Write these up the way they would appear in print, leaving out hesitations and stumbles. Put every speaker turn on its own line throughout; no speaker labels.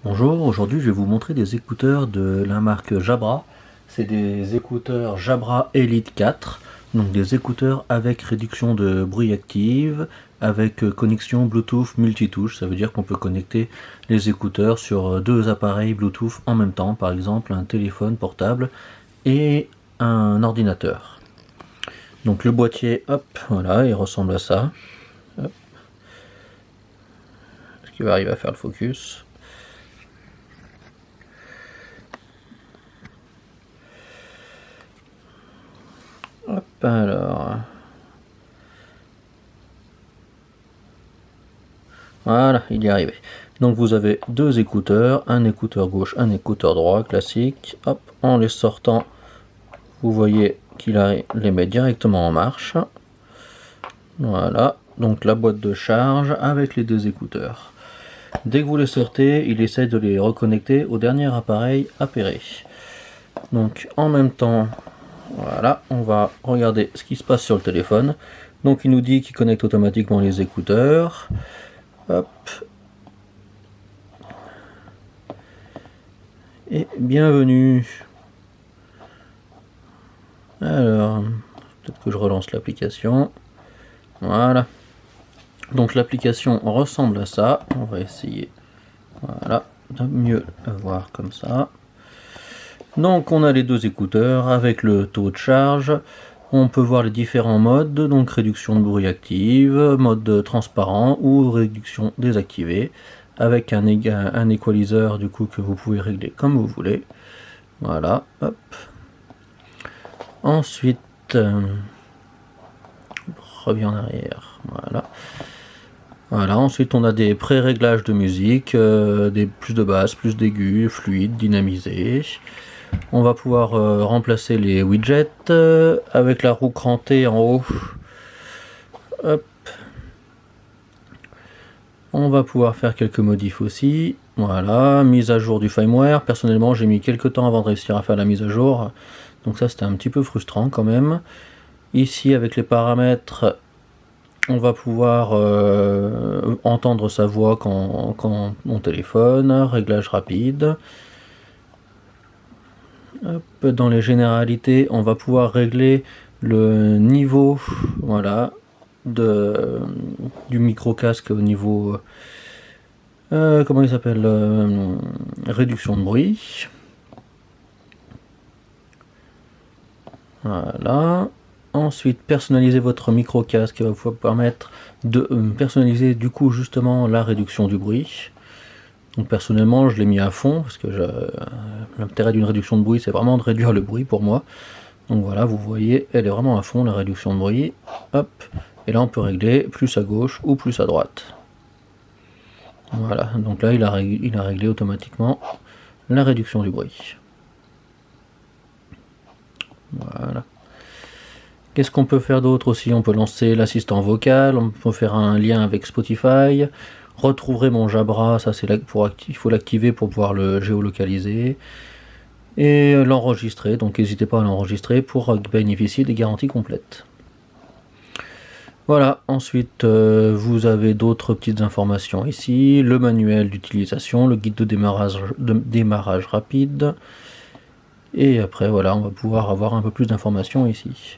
Bonjour, aujourd'hui je vais vous montrer des écouteurs de la marque Jabra. C'est des écouteurs Jabra Elite 4, donc des écouteurs avec réduction de bruit active, avec connexion Bluetooth multitouche. Ça veut dire qu'on peut connecter les écouteurs sur deux appareils Bluetooth en même temps, par exemple un téléphone portable et un ordinateur. Donc le boîtier, hop, voilà, il ressemble à ça. Hop. Est-ce qu'il va arriver à faire le focus ? Hop, alors. Voilà, il y est arrivé. Donc vous avez deux écouteurs, un écouteur gauche, un écouteur droit, classique. Hop, en les sortant, vous voyez qu'il les met directement en marche. Voilà, donc la boîte de charge avec les deux écouteurs. Dès que vous les sortez, il essaie de les reconnecter au dernier appareil appairé. Donc en même temps, voilà, on va regarder ce qui se passe sur le téléphone. Donc il nous dit qu'il connecte automatiquement les écouteurs. Hop. Et bienvenue. Alors, peut-être que je relance l'application. Voilà. Donc l'application ressemble à ça. On va essayer, voilà, de mieux la voir comme ça. Donc on a les deux écouteurs avec le taux de charge. On peut voir les différents modes, donc réduction de bruit active, mode transparent ou réduction désactivée, avec un equalizer du coup que vous pouvez régler comme vous voulez. Voilà, hop. Ensuite, reviens en arrière, voilà. Voilà, ensuite on a des pré-réglages de musique, des plus de basse, plus d'aigus, fluide, dynamisé. On va pouvoir remplacer les widgets avec la roue crantée en haut. Hop. On va pouvoir faire quelques modifs aussi. Voilà, mise à jour du firmware. Personnellement, j'ai mis quelques temps avant de réussir à faire la mise à jour. Donc ça, c'était un petit peu frustrant quand même. Ici, avec les paramètres, on va pouvoir entendre sa voix quand on téléphone. Réglage rapide. Hop, dans les généralités, on va pouvoir régler le niveau, voilà, du micro casque au niveau, comment il s'appelle, réduction de bruit. Voilà. Ensuite, personnaliser votre micro casque va vous permettre de personnaliser du coup justement la réduction du bruit. Donc personnellement, je l'ai mis à fond parce que l'intérêt d'une réduction de bruit, c'est vraiment de réduire le bruit pour moi. Donc voilà, vous voyez, elle est vraiment à fond la réduction de bruit. Hop, et là on peut régler plus à gauche ou plus à droite. Voilà, donc là il a réglé automatiquement la réduction du bruit. Voilà. Qu'est-ce qu'on peut faire d'autre aussi? On peut lancer l'assistant vocal, on peut faire un lien avec Spotify. Retrouverez mon Jabra, ça c'est là il faut l'activer pour pouvoir le géolocaliser. Et l'enregistrer, donc n'hésitez pas à l'enregistrer pour bénéficier des garanties complètes. Voilà, ensuite vous avez d'autres petites informations ici, le manuel d'utilisation, le guide de démarrage rapide. Et après voilà, on va pouvoir avoir un peu plus d'informations ici.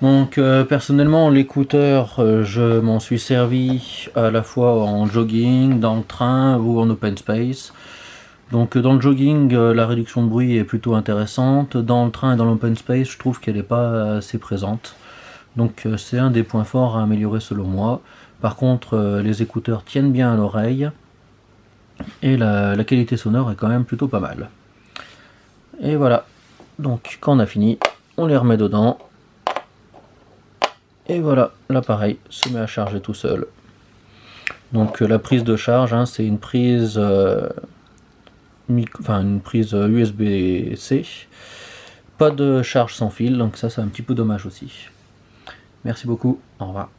Donc personnellement l'écouteur je m'en suis servi à la fois en jogging, dans le train ou en open space. Donc dans le jogging la réduction de bruit est plutôt intéressante, dans le train et dans l'open space je trouve qu'elle n'est pas assez présente. Donc c'est un des points forts à améliorer selon moi. Par contre les écouteurs tiennent bien à l'oreille et la qualité sonore est quand même plutôt pas mal. Et voilà, donc quand on a fini, on les remet dedans. Et voilà, l'appareil se met à charger tout seul. Donc la prise de charge, hein, c'est une prise USB-C. Pas de charge sans fil, donc ça c'est un petit peu dommage aussi. Merci beaucoup, au revoir.